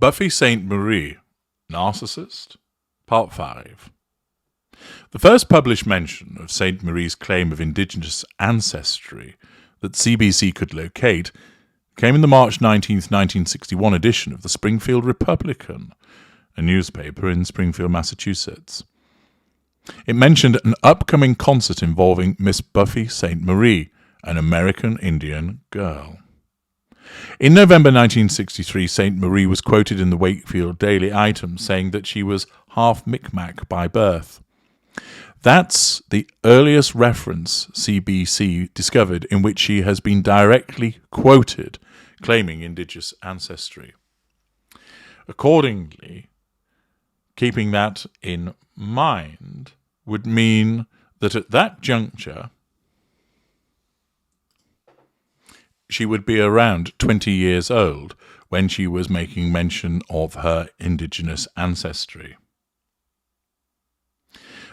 Buffy Saint-Marie, Narcissist, Part 5. The first published mention of Sainte-Marie's claim of indigenous ancestry that CBC could locate came in the March 19, 1961 edition of the Springfield Republican, a newspaper in Springfield, Massachusetts. It mentioned an upcoming concert involving Miss Buffy Saint-Marie, an American Indian girl. In November 1963, Sainte-Marie was quoted in the Wakefield Daily Item saying that she was half Micmac by birth. That's the earliest reference CBC discovered in which she has been directly quoted claiming indigenous ancestry. Accordingly, keeping that in mind would mean that at that juncture, she would be around 20 years old when she was making mention of her indigenous ancestry.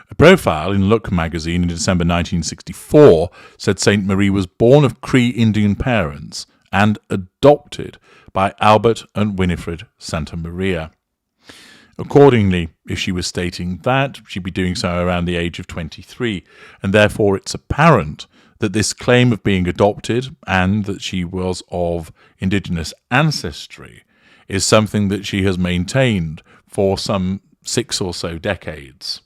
A profile in Look magazine in December 1964 said Sainte-Marie was born of Cree Indian parents and adopted by Albert and Winifred Santamaria. Accordingly, if she was stating that, she'd be doing so around the age of 23, and therefore it's apparent that this claim of being adopted and that she was of indigenous ancestry is something that she has maintained for some 6 or so decades.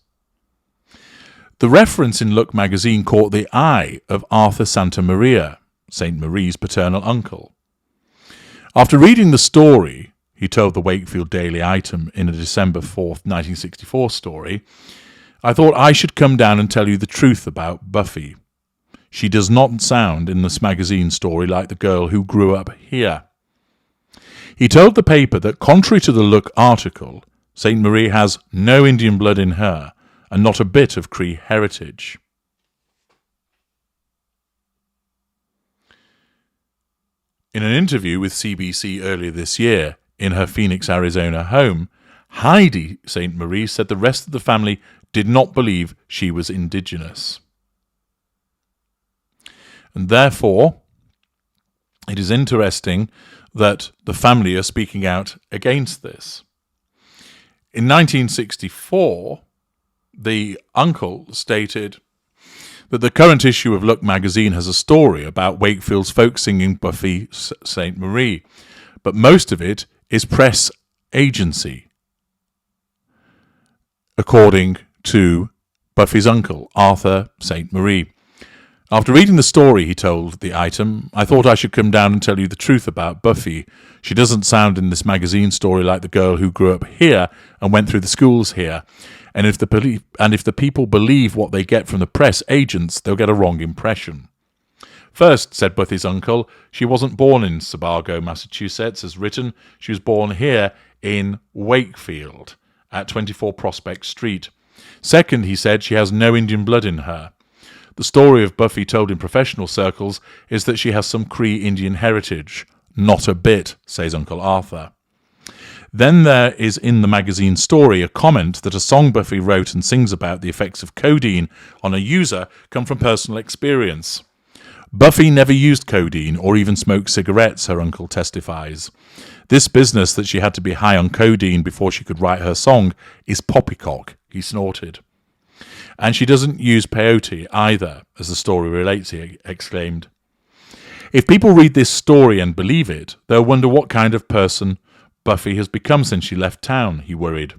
The reference in Look magazine caught the eye of Arthur Santamaria, Sainte-Marie's paternal uncle. After reading the story, he told the Wakefield Daily Item in a December 4th, 1964 story, "I thought I should come down and tell you the truth about Buffy. She does not sound in this magazine story like the girl who grew up here." He told the paper that contrary to the Look article, Sainte-Marie has no Indian blood in her and not a bit of Cree heritage. In an interview with CBC earlier this year in her Phoenix, Arizona home, Heidi Sainte-Marie said the rest of the family did not believe she was indigenous. And therefore, it is interesting that the family are speaking out against this. In 1964, the uncle stated that the current issue of Look magazine has a story about Wakefield's folk singing Buffy Saint-Marie, but most of it is press agency, according to Buffy's uncle, Arthur Sainte-Marie. After reading the story, he told the Item, "I thought I should come down and tell you the truth about Buffy. She doesn't sound in this magazine story like the girl who grew up here and went through the schools here. And if the people believe what they get from the press agents, they'll get a wrong impression." First, said Buffy's uncle, she wasn't born in Sebago, Massachusetts, as written. She was born here in Wakefield at 24 Prospect Street. Second, he said, she has no Indian blood in her. The story of Buffy told in professional circles is that she has some Cree Indian heritage. Not a bit, says Uncle Arthur. Then there is in the magazine story a comment that a song Buffy wrote and sings about the effects of codeine on a user come from personal experience. Buffy never used codeine or even smoked cigarettes, her uncle testifies. This business that she had to be high on codeine before she could write her song is poppycock, he snorted. And she doesn't use peyote either, as the story relates, he exclaimed. If people read this story and believe it, they'll wonder what kind of person Buffy has become since she left town, he worried.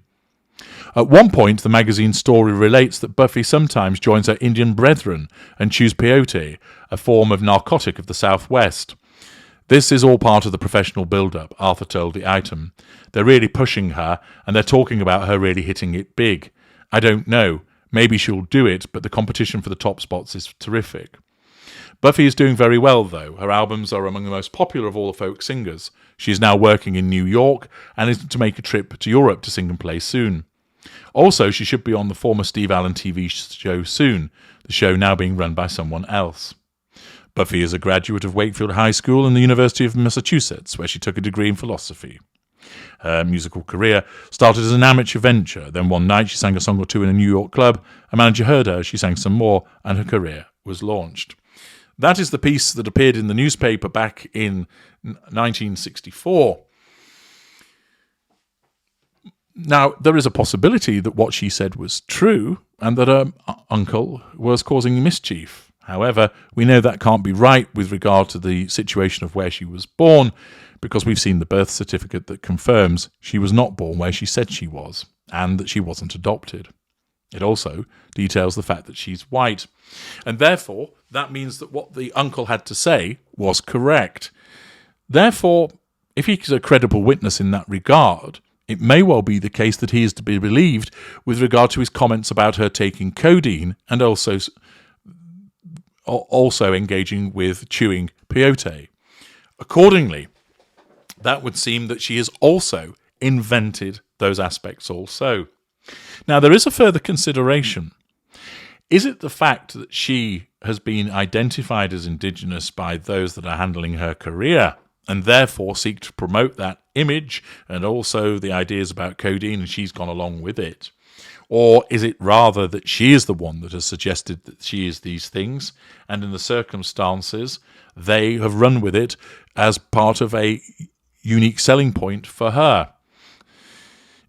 At one point, the magazine story relates that Buffy sometimes joins her Indian brethren and chews peyote, a form of narcotic of the Southwest. This is all part of the professional build-up, Arthur told the Item. They're really pushing her, and they're talking about her really hitting it big. I don't know. Maybe she'll do it, but the competition for the top spots is terrific. Buffy is doing very well, though. Her albums are among the most popular of all the folk singers. She is now working in New York and is to make a trip to Europe to sing and play soon. Also, she should be on the former Steve Allen TV show soon, the show now being run by someone else. Buffy is a graduate of Wakefield High School and the University of Massachusetts, where she took a degree in philosophy. Her musical career started as an amateur venture. Then one night she sang a song or two in a New York club. A manager heard her, she sang some more, and her career was launched. That is the piece that appeared in the newspaper back in 1964. Now, there is a possibility that what she said was true and that her uncle was causing mischief. However, we know that can't be right with regard to the situation of where she was born, because we've seen the birth certificate that confirms she was not born where she said she was, and that she wasn't adopted. It also details the fact that she's white, and therefore that means that what the uncle had to say was correct. Therefore, if he's a credible witness in that regard, it may well be the case that he is to be believed with regard to his comments about her taking codeine and also engaging with chewing peyote. Accordingly, that would seem that she has also invented those aspects also. Now, there is a further consideration. Is it the fact that she has been identified as indigenous by those that are handling her career and therefore seek to promote that image and also the ideas about codeine, and she's gone along with it? Or is it rather that she is the one that has suggested that she is these things, and in the circumstances they have run with it as part of a unique selling point for her?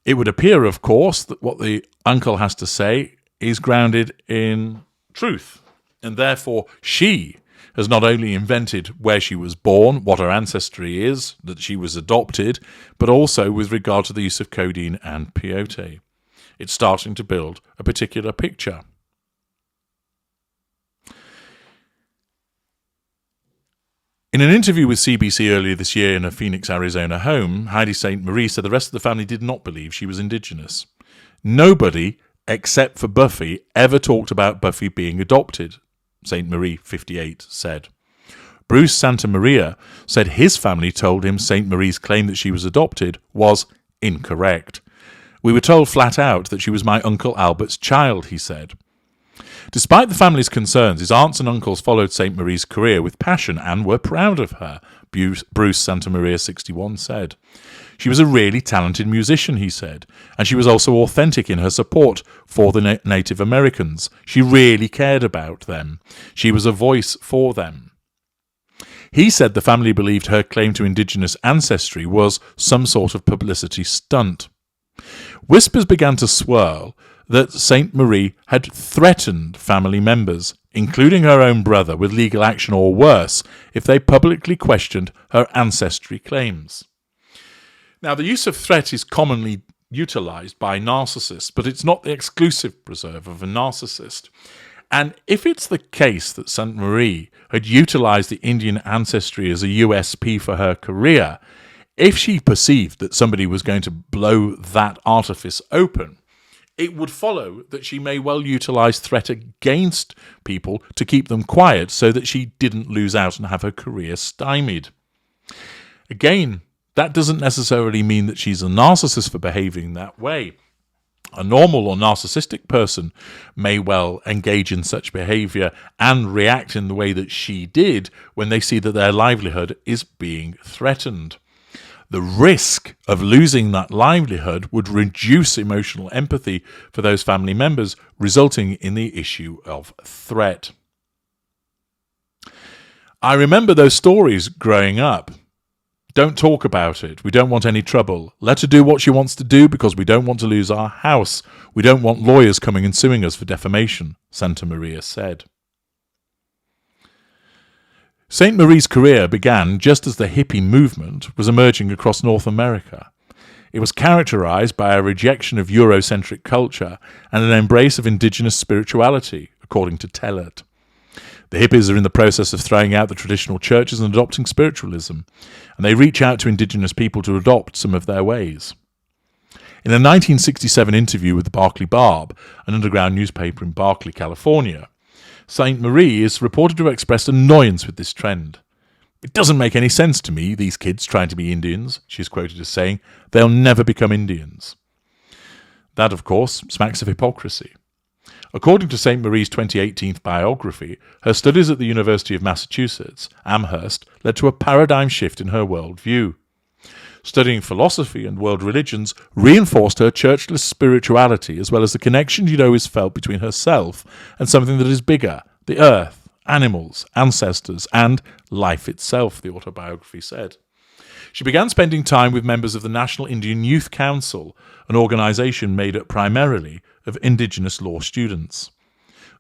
It would appear, of course, that what the uncle has to say is grounded in truth, and therefore she has not only invented where she was born, what her ancestry is, that she was adopted, but also with regard to the use of codeine and peyote. It's starting to build a particular picture. In an interview with CBC earlier this year in a Phoenix, Arizona home, Heidi Sainte-Marie said the rest of the family did not believe she was indigenous. Nobody, except for Buffy, ever talked about Buffy being adopted, Sainte-Marie, 58, said. Bruce Santamaria said his family told him Sainte-Marie's claim that she was adopted was incorrect. We were told flat out that she was my Uncle Albert's child, he said. Despite the family's concerns, his aunts and uncles followed Sainte-Marie's career with passion and were proud of her, Bruce Santamaria, 61, said. She was a really talented musician, he said, and she was also authentic in her support for the Native Americans. She really cared about them. She was a voice for them. He said the family believed her claim to indigenous ancestry was some sort of publicity stunt. Whispers began to swirl that Sainte-Marie had threatened family members, including her own brother, with legal action or worse if they publicly questioned her ancestry claims. Now, the use of threat is commonly utilised by narcissists, but it's not the exclusive preserve of a narcissist. And if it's the case that Sainte-Marie had utilised the Indian ancestry as a USP for her career, if she perceived that somebody was going to blow that artifice open, it would follow that she may well utilise threat against people to keep them quiet so that she didn't lose out and have her career stymied. Again, that doesn't necessarily mean that she's a narcissist for behaving that way. A normal or narcissistic person may well engage in such behaviour and react in the way that she did when they see that their livelihood is being threatened. The risk of losing that livelihood would reduce emotional empathy for those family members, resulting in the issue of threat. I remember those stories growing up. Don't talk about it. We don't want any trouble. Let her do what she wants to do because we don't want to lose our house. We don't want lawyers coming and suing us for defamation, Santamaria said. Sainte-Marie's career began just as the hippie movement was emerging across North America. It was characterized by a rejection of Eurocentric culture and an embrace of indigenous spirituality, according to Tellert. The hippies are in the process of throwing out the traditional churches and adopting spiritualism, and they reach out to indigenous people to adopt some of their ways. In a 1967 interview with the Berkeley Barb, an underground newspaper in Berkeley, California, Sainte-Marie is reported to have expressed annoyance with this trend. "It doesn't make any sense to me, these kids trying to be Indians," she is quoted as saying. "They'll never become Indians." That, of course, smacks of hypocrisy. According to Sainte-Marie's 2018 biography, her studies at the University of Massachusetts, Amherst, led to a paradigm shift in her worldview. Studying philosophy and world religions reinforced her churchless spirituality, as well as the connection she'd always felt between herself and something that is bigger, the earth, animals, ancestors, and life itself, the autobiography said. She began spending time with members of the National Indian Youth Council, an organisation made up primarily of indigenous law students.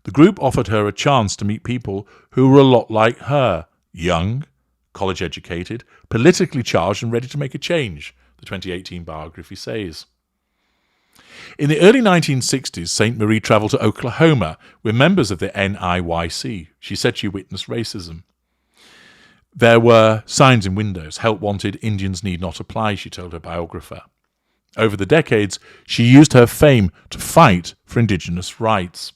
The group offered her a chance to meet people who were a lot like her, young, college-educated, politically charged and ready to make a change, the 2018 biography says. In the early 1960s, Sainte-Marie travelled to Oklahoma with members of the NIYC. She said she witnessed racism. There were signs in windows, help wanted, Indians need not apply, she told her biographer. Over the decades, she used her fame to fight for indigenous rights.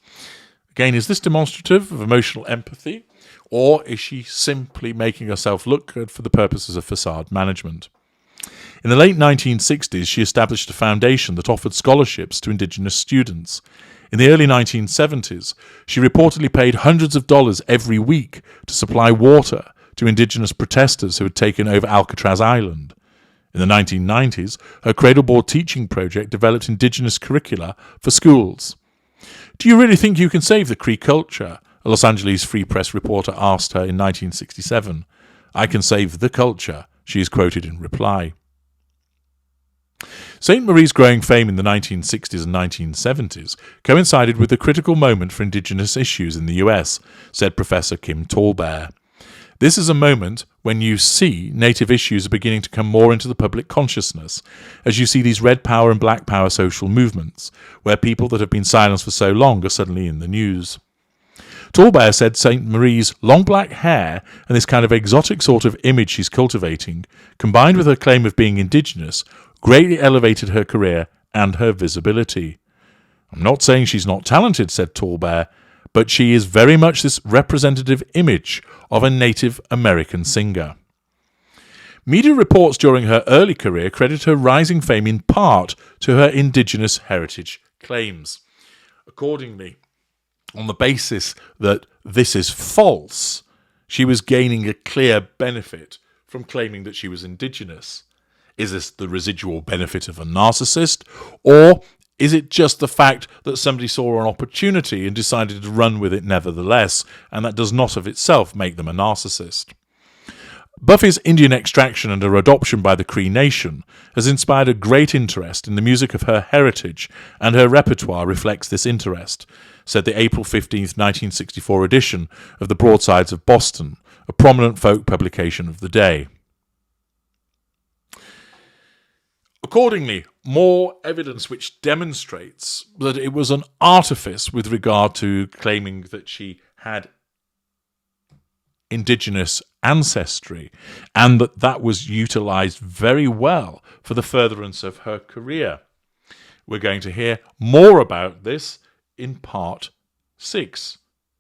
Again, is this demonstrative of emotional empathy, or is she simply making herself look good for the purposes of facade management? In the late 1960s, she established a foundation that offered scholarships to indigenous students. In the early 1970s, she reportedly paid hundreds of dollars every week to supply water to indigenous protesters who had taken over Alcatraz Island. In the 1990s, her cradleboard teaching project developed indigenous curricula for schools. "Do you really think you can save the Cree culture?" a Los Angeles Free Press reporter asked her in 1967. "I can save the culture," she is quoted in reply. Sainte-Marie's growing fame in the 1960s and 1970s coincided with a critical moment for indigenous issues in the US, said Professor Kim Tallbear. This is a moment when you see native issues are beginning to come more into the public consciousness, as you see these red power and black power social movements, where people that have been silenced for so long are suddenly in the news. Tallbear said Sainte-Marie's long black hair and this kind of exotic sort of image she's cultivating, combined with her claim of being indigenous, greatly elevated her career and her visibility. "I'm not saying she's not talented," said Tallbear, "but she is very much this representative image of a Native American singer." Media reports during her early career credit her rising fame in part to her indigenous heritage claims. Accordingly, on the basis that this is false, she was gaining a clear benefit from claiming that she was indigenous. Is this the residual benefit of a narcissist, or is it just the fact that somebody saw an opportunity and decided to run with it nevertheless, and that does not of itself make them a narcissist? Buffy's Indian extraction and her adoption by the Cree Nation has inspired a great interest in the music of her heritage, and her repertoire reflects this interest, said the April 15, 1964 edition of the Broadsides of Boston, a prominent folk publication of the day. Accordingly, more evidence which demonstrates that it was an artifice with regard to claiming that she had indigenous ancestry, and that was utilised very well for the furtherance of her career. We're going to hear more about this in part 6.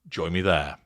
Join me there.